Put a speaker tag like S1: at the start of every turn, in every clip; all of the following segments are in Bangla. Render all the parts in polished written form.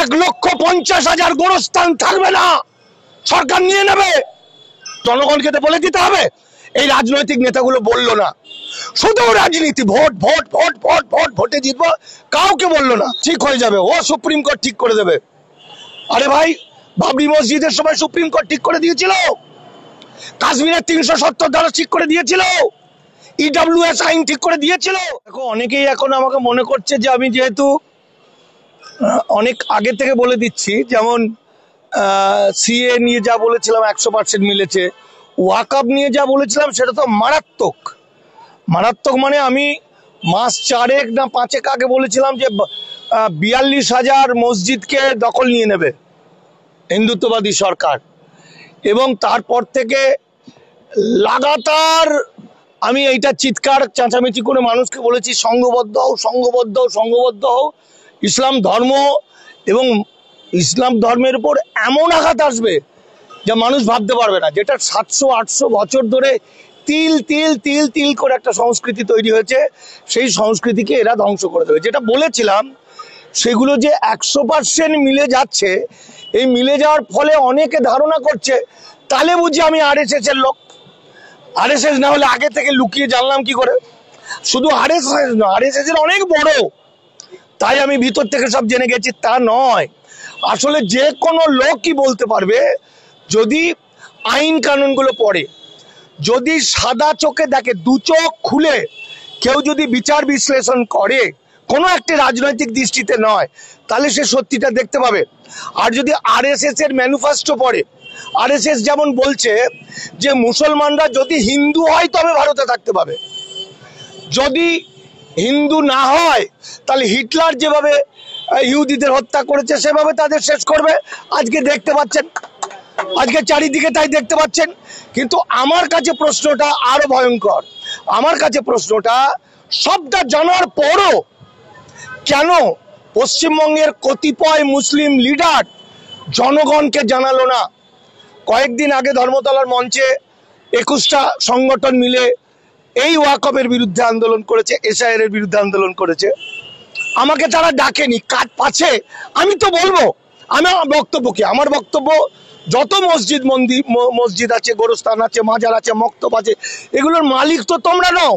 S1: 1,50,000 গোরস্থান থাকবে না, সরকার নিয়ে নেবে। জনগণকে তো বলে দিতে হবে। এই রাজনৈতিক নেতাগুলো বললো না, শুধু রাজনীতি, vote vote vote vote vote, ভোটে জিতবো, কাউকে বললো না। ঠিক হয়ে যাবে, ও সুপ্রিম কোর্ট ঠিক করে দেবে। আরে ভাই, বাবরি মসজিদের সময় সুপ্রিম কোর্ট ঠিক করে দিয়েছিল, কাশ্মীরের 370 ধারা ঠিক করে দিয়েছিল, ইডব্লিউএস আইন ঠিক করে দিয়েছিল। দেখো, অনেকেই এখন আমাকে মনে করছে যে আমি যেহেতু অনেক আগে থেকে বলে দিচ্ছি, যেমন সিএ নিয়ে যা বলেছিলাম 100% মিলেছে, ওয়াকআপ নিয়ে যা বলেছিলাম সেটা তো মারাত্মক। মারাত্মক মানে আমি মাস 4 না 5 আগে বলেছিলাম যে 42,000 মসজিদকে দখল নিয়ে নেবে হিন্দুত্ববাদী সরকার, এবং তারপর থেকে লাগাতার আমি এইটা চিৎকার চেঁচামেচি করে মানুষকে বলেছি, সংঘবদ্ধ হও, সংঘবদ্ধ হও, সংঘবদ্ধ হও। ইসলাম ধর্ম এবং ইসলাম ধর্মের উপর এমন আঘাত আসবে যা মানুষ ভাবতে পারবে না, যেটা 700-800 বছর ধরে তিল তিল তিল তিল করে একটা সংস্কৃতি তৈরি হয়েছে, সেই সংস্কৃতিকে এরা ধ্বংস করে দেবে। যেটা বলেছিলাম সেগুলো যে 100% মিলে যাচ্ছে, এই মিলে যাওয়ার ফলে অনেকে ধারণা করছে তাহলে বুঝি আমি আরএসএস এর লোক। আরএসএস না হলে আগে থেকে লুকিয়ে জানলাম কি করে? শুধু আরএসএস নয়, আরএসএস এর অনেক বড়, তাই আমি ভিতর থেকে সব জেনে গেছি তা নয়। আসলে যে কোনো লোকই বলতে পারবে, যদি আইন কানুনগুলো পড়ে, যদি সাদা চোখে দেখে, দু চোখ খুলে কেউ যদি বিচার বিশ্লেষণ করে, কোনো একটি রাজনৈতিক দৃষ্টিতে নয়, তাহলে সে সত্যিটা দেখতে পাবে। আর যদি আরএসএস এর ম্যানিফেস্টো পড়ে, আরএসএস যেমন বলছে যে মুসলমানরা যদি হিন্দু হয় তবে ভারতে থাকতে পাবে, যদি হিন্দু না হয় তাহলে হিটলার যেভাবে ইহুদিদের হত্যা করেছে সেভাবে তাদের শেষ করবে। আজকে দেখতে পাচ্ছেন, আজকে চারিদিকে তাই দেখতে পাচ্ছেন। কিন্তু আমার কাছে প্রশ্নটা আরো ভয়ঙ্কর। আমার কাছে প্রশ্নটা, সবটা জানার পরও কেন পশ্চিমবঙ্গের কতিপয় মুসলিম লিডার জনগণকে জানালো না? কয়েকদিন আগে ধর্মতলার মঞ্চে 21টা সংগঠন মিলে এই ওয়াকফের বিরুদ্ধে আন্দোলন করেছে, এসআইআর এর বিরুদ্ধে আন্দোলন করেছে। আমাকে তারা ডাকেনি, কাজ পাচ্ছে আমি তো বলবো। আমার বক্তব্য কি? আমার বক্তব্য, যত মসজিদ আছে, গোরস্থান আছে, মাজার আছে, মক্তব আছে, এগুলোর মালিক তো তোমরা নও,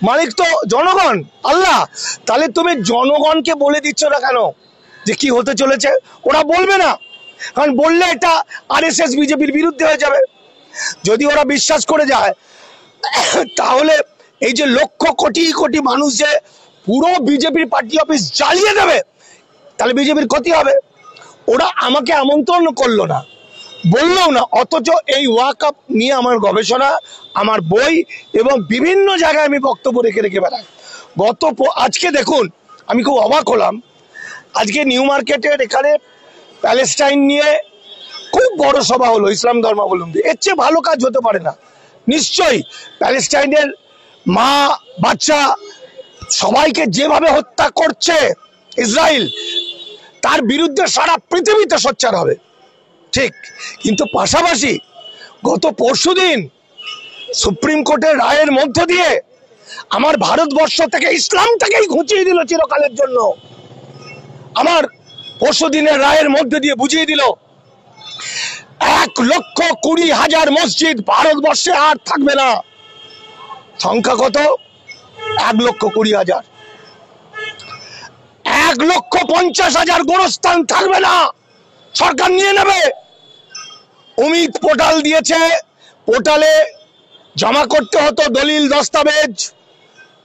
S1: মালিক তো জনগণ, আল্লাহ। তাহলে তুমি জনগণকে বলে দিচ্ছ না কেন যে কি হতে চলেছে? ওরা বলবে না, কারণ বললে এটা আরএসএস বিজেপির বিরুদ্ধে হয়ে যাবে। যদি ওরা বিশ্বাস করে যায় তাহলে এই যে লক্ষ কোটি কোটি মানুষ যে পুরো বিজেপির পার্টি অফিস জ্বালিয়ে দেবে, তাহলে বিজেপির ক্ষতি হবে। ওরা আমাকে আমন্ত্রণ করলো না, বললেও না, অথচ এই ওয়াকআপ নিয়ে আমার গবেষণা, আমার বই এবং বিভিন্ন জায়গায় আমি বক্তব্য রেখে রেখে বেড়াই। আজকে দেখুন, আমি খুব অবাক হলাম, আজকে নিউ মার্কেটের এখানে প্যালেস্টাইন নিয়ে খুব বড় সভা হলো ইসলাম ধর্মাবলম্বী। এর চেয়ে ভালো কাজ হতে পারে না। নিশ্চয়ই প্যালেস্টাইনের মা, বাচ্চা সবাইকে যেভাবে হত্যা করছে ইসরায়েল, তার বিরুদ্ধে সারা পৃথিবীতে সোচ্চার হবে, ঠিক। কিন্তু পাশাপাশি গত পরশুদিন সুপ্রিম কোর্টের রায়ের মধ্য দিয়ে আমার ভারতবর্ষ থেকে ইসলামটাকেই ঘুচিয়ে দিল চিরকালের জন্য। আমার পরশুদিনের রায়ের মধ্যে দিয়ে বুঝিয়ে দিল 1,20,000 মসজিদ ভারতবর্ষে আর থাকবে না। সংখ্যা কত? 1,20,000। 1,50,000 গোরস্থান থাকবে না, সরকার নিয়ে নেবে। অমিত পোর্টাল দিয়েছে, পোর্টালে জমা করতে হতো দলিল দস্তাবেজ,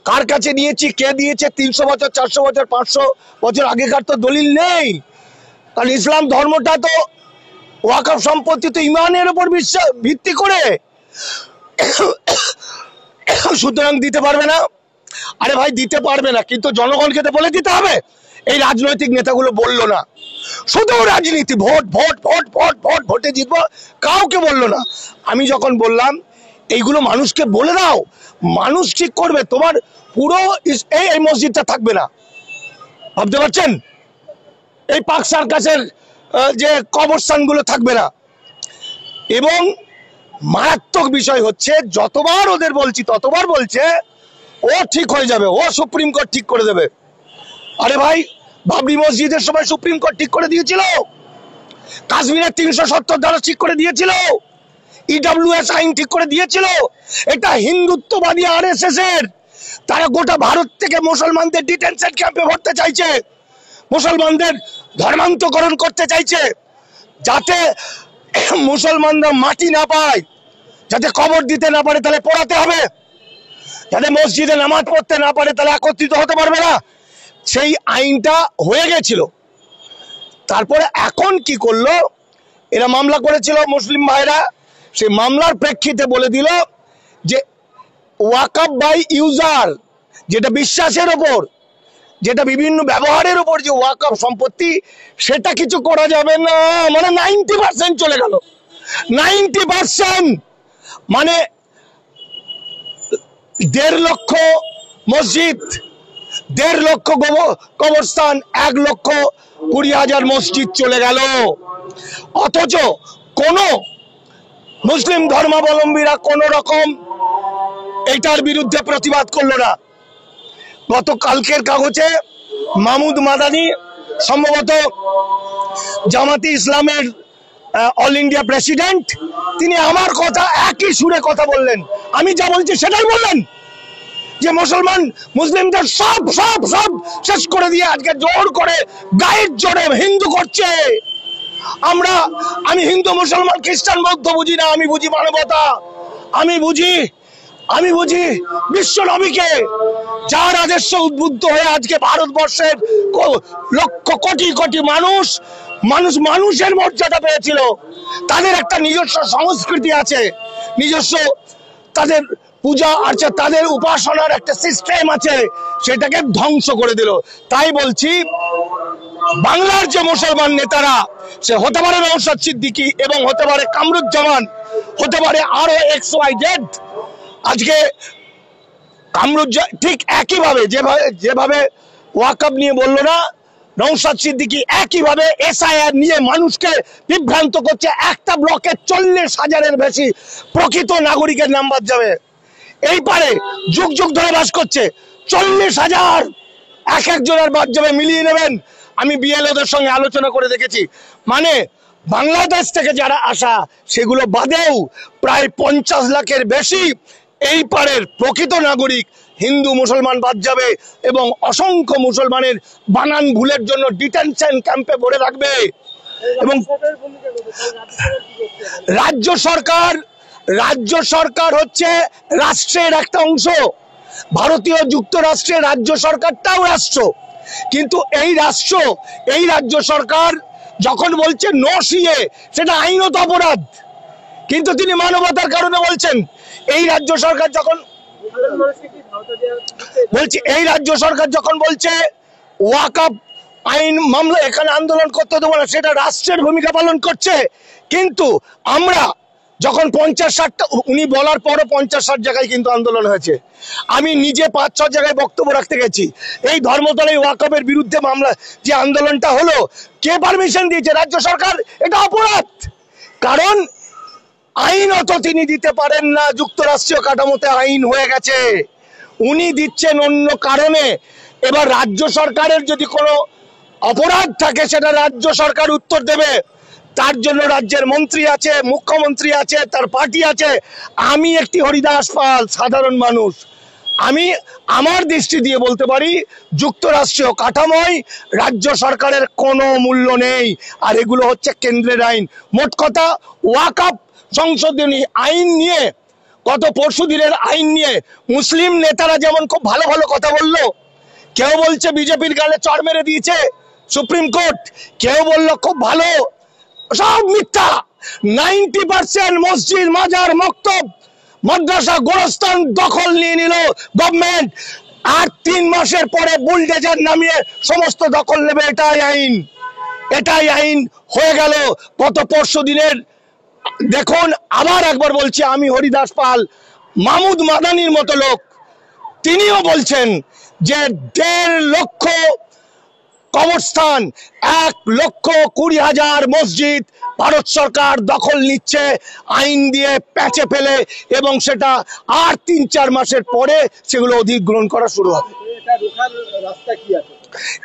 S1: কার কাছে নিয়েছি, কে দিয়েছে, 300 বছর, 400 বছর, 500 বছর আগেকার তো দলিল নেই। কারণ ইসলাম ধর্মটা তো ওয়াকফ সম্পত্তি তো ইমানের উপর ভিত্তি করে, সুতরাং দিতে পারবে না। আরে ভাই, দিতে পারবে না, কিন্তু জনগণকে তো বলে দিতে হবে। এই রাজনৈতিক নেতাগুলো বললো না, শুধু রাজনীতি, vote vote vote vote vote, ভোটে জিতবো, কাউকে বললো না। আমি যখন বললাম এইগুলো মানুষকে বলে দাও, মানুষ ঠিক করবে, তোমার পুরো এই মসজিদটা থাকবে না, ভাবতে পারছেন? এই পাক সার্কাসের যে কবরস্থানগুলো থাকবে না। এবং মারাত্মক বিষয় হচ্ছে, যতবার ওদের বলছি ততবার বলছে ও ঠিক হয়ে যাবে, ও সুপ্রিম কোর্ট ঠিক করে দেবে। আরে ভাই, বাবরি মসজিদের সময় সুপ্রিম কোর্ট ঠিক করে দিয়েছিল, কাশ্মীরের 370 ধারা ঠিক করে দিয়েছিল, ইডব্লিউএস আইন ঠিক করে দিয়েছিল। এটা হিন্দুত্ববাদী আরএসএস এর, তারা গোটা ভারত থেকে মুসলমানদের ডিটেনশন ক্যাম্পে ভরতে চাইছে, মুসলমানদের ধর্মান্তকরণ করতে চাইছে, যাতে মুসলমানরা মাটি না পায়, যাতে কবর দিতে না পারে তাহলে পোড়াতে হবে, যাতে মসজিদে নামাজ পড়তে না পারে তাহলে একত্রিত হতে পারবে না। সেই আইনটা হয়ে গেছিল। তারপরে এখন কি করলো, এরা মামলা করেছিল মুসলিম ভাইরা, সেই মামলার প্রেক্ষিতে বলে দিল যে ওয়াকফ বাই ইউজার, যেটা বিশ্বাসের ওপর, যেটা বিভিন্ন ব্যবহারের উপর যে ওয়াকফ সম্পত্তি, সেটা কিছু করা যাবে না। মানে 90% চলে গেল, 90%। মানে 1.5 লক্ষ মসজিদ, 1.5 লক্ষ কবরস্থান, 1,20,000 মসজিদ চলে গেল। অথচ কোন মুসলিম ধর্মাবলম্বীরা কোন রকম এটার বিরুদ্ধে প্রতিবাদ করলো না। গতকালকের কাগজে মাহমুদ মাদানি, সম্ভবত জামাতে ইসলামের অল ইন্ডিয়া প্রেসিডেন্ট, তিনি আমার কথা একই সুরে কথা বললেন, আমি যা বলছি সেটাই বললেন, যে মুসলিমদের সব সব সব শেষ করে দিয়ে আজকে জোর করে গায়ের জোরে হিন্দু করছে। আমি হিন্দু মুসলমান খ্রিস্টান বৌদ্ধ বুঝি না, আমি বুঝি মানবতা, আমি বুঝি বিশ্ব নবীকে, যার আদর্শে উদ্বুদ্ধ হয়ে আজকে ভারতবর্ষের লক্ষ কোটি কোটি মানুষের মর্যাদা পেয়েছিল। তাদের একটা নিজস্ব সংস্কৃতি আছে, নিজস্ব তাদের পূজা আর্চা, তাদের উপাসনার একটা সিস্টেম আছে, সেটাকে ধ্বংস করে দিল। তাই বলছি, বাংলার যে মুসলমান নেতারা, সে হতে পারে নওশাদ সিদ্দিকী এবং হতে পারে কামরুজ্জামান, হতে পারে আরো XYZ, আজকে ঠিক একইভাবে যেভাবে ওয়াকফ নিয়ে বললো না, নওশাদ সিদ্দিকী একইভাবে SIR নিয়ে মানুষকে বিভ্রান্ত করছে। একটা ব্লকে 40,000-এর বেশি প্রকৃত নাগরিকের নাম বাদ যাবে। এই পারে যুগ যুগ ধরে বাস করছে, 40,000 এক একজনের বাদ যাবে, মিলিয়ে নেবেন। আমি বিএলওদের সঙ্গে আলোচনা করে দেখেছি, মানে বাংলাদেশ থেকে যারা আসা সেগুলো বাদেও প্রায় 50 লাখের বেশি এই পারের প্রকৃত নাগরিক হিন্দু মুসলমান বাদ যাবে, এবং অসংখ্য মুসলমানের বানান ভুলের জন্য ডিটেনশন ক্যাম্পে ভরে রাখবে। এবং রাজ্য সরকার হচ্ছে রাষ্ট্রের একটা অংশ। ভারতীয় যুক্তরাষ্ট্রের রাজ্য সরকারটাও রাষ্ট্র, কিন্তু এই রাজ্য সরকার যখন বলছে নো সিএ, সেটা আইনত অপরাধ, কিন্তু তিনি মানবতার কারণে বলছেন। এই রাজ্য সরকার যখন বলছে ওয়াকফ আইন মামলা এখানে আন্দোলন করতে দেবো না, সেটা রাষ্ট্রের ভূমিকা পালন করছে। কিন্তু আমরা যখন 50-60টা, উনি বলার পরও 50-60 জায়গায় কিন্তু আন্দোলন হয়েছে। আমি নিজে 5-6 জায়গায় বক্তব্য রাখতে গেছি। এই ধর্মতলায় ওয়াকফের বিরুদ্ধে মামলা যে আন্দোলনটা হলো, কে পারমিশন দিয়েছে? রাজ্য সরকার। এটা অপরাধ, কারণ আইনত তিনি দিতে পারেন না, যুক্তরাষ্ট্রীয় কাঠামোতে আইন হয়ে গেছে, উনি দিচ্ছেন অন্য কারণে। এবার রাজ্য সরকারের যদি কোনো অপরাধ থাকে, সেটা রাজ্য সরকার উত্তর দেবে, তার জন্য রাজ্যের মন্ত্রী আছে, মুখ্যমন্ত্রী আছে, তার পার্টি আছে। আমি একটি হরিদাস পাল, সাধারণ মানুষ, আমি আমার দৃষ্টি দিয়ে বলতে পারি, যুক্তরাষ্ট্রীয় কাঠামোয় রাজ্য সরকারের কোনো মূল্য নেই, আর এগুলো হচ্ছে কেন্দ্রের আইন। মোট কথা, ওয়াকফ সংশোধনী আইন নিয়ে, গত পরশু দিনের আইন নিয়ে মুসলিম নেতারা যেমন খুব ভালো ভালো কথা বললো, কেউ বলছে বিজেপির গালে চড় মেরে দিয়েছে সুপ্রিম কোর্ট, কেউ বললো খুব ভালো, সব মিথ্যা। 90% মসজিদ, মাজার, মক্তব, মাদ্রাসা, গোরস্থান দখল নিয়ে নিল গভর্নমেন্ট, আর 3 মাসের পরে বুলডোজার নামিয়ে সমস্ত দখল নেবে। এটাই আইন হয়ে গেল গত পরশু দিনের। দেখুন, আবার একবার বলছি, আমি হরিদাস পাল, মাহমুদ মাদানির মতো লোক, তিনিও বলছেন যে 1.5 লক্ষ কবরস্থান, 1,20,000 মসজিদ ভারত সরকার দখল নিচ্ছে আইন দিয়ে প্যাচে ফেলে, এবং সেটা আর 3-4 মাসের পরে সেগুলো অধিগ্রহণ করা শুরু হবে।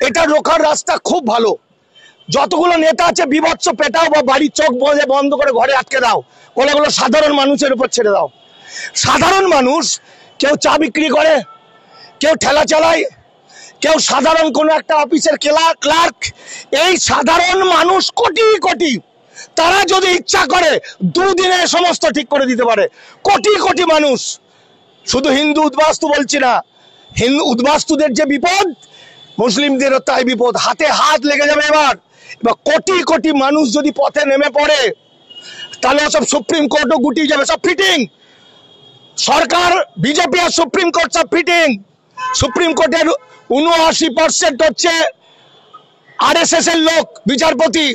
S1: এটা রোখার রাস্তা খুব ভালো। যতগুলো নেতা আছে বিভৎস পেটাও বা বাড়ির চোখ বন্ধ করে ঘরে আটকে দাও, ওগুলো সাধারণ মানুষের উপর ছেড়ে দাও। সাধারণ মানুষ, কেউ চা বিক্রি করে, কেউ ঠেলা চালায়, কেউ সাধারণ কোনো একটা অফিসের ক্লার্ক, এই সাধারণ মানুষ কোটি কোটি, তারা যদি ইচ্ছা করে দুদিনে সমস্ত ঠিক করে দিতে পারে। কোটি কোটি মানুষ, শুধু হিন্দু উদ্বাস্তু বলছি না, হিন্দু উদ্বাস্তুদের যে বিপদ, মুসলিমদেরও তাই বিপদ, হাতে হাত লেগে যাবে। এবার কোটি কোটি মানুষ যদি পথে নেমে পড়ে, তাহলে সব সুপ্রিম কোর্টও গুটিয়ে যাবে, সব ফিটিং। সরকার, বিজেপি আর সুপ্রিম কোর্ট সব ফিটিং। সুপ্রিম কোর্টের 79% হচ্ছে আরএসএস এর লোক বিচারপতি।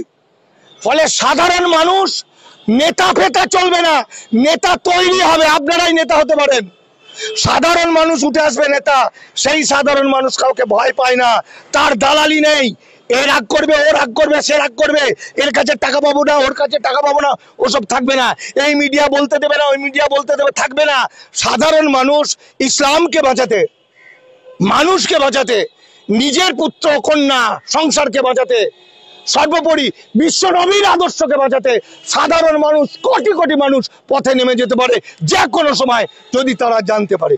S1: ফলে সাধারণ মানুষ, নেতা ফেতা চলবে না, নেতা তৈরি হবে, আপনারাই নেতা হতে পারেন। সাধারণ মানুষ উঠে আসবে নেতা। সেই সাধারণ মানুষ কাউকে ভয় পায় না, তার দালালি নেই। এ রাগ করবে, ও রাগ করবে, সে রাগ করবে, এর কাছে টাকা পাবো না, ওর কাছে টাকা পাবো না, ওসব থাকবে না। এই মিডিয়া বলতে দেবে না, ওই মিডিয়া বলতে দেবে, থাকবে না। সাধারণ মানুষ ইসলামকে বাঁচাতে, মানুষকে বাঁচাতে, নিজের পুত্র কন্যা সংসারকে বাঁচাতে, সর্বোপরি বিশ্ব নবীর আদর্শকে বাঁচাতে সাধারণ মানুষ, কোটি কোটি মানুষ পথে নেমে যেতে পারে যে কোনো সময়, যদি তারা জানতে পারে।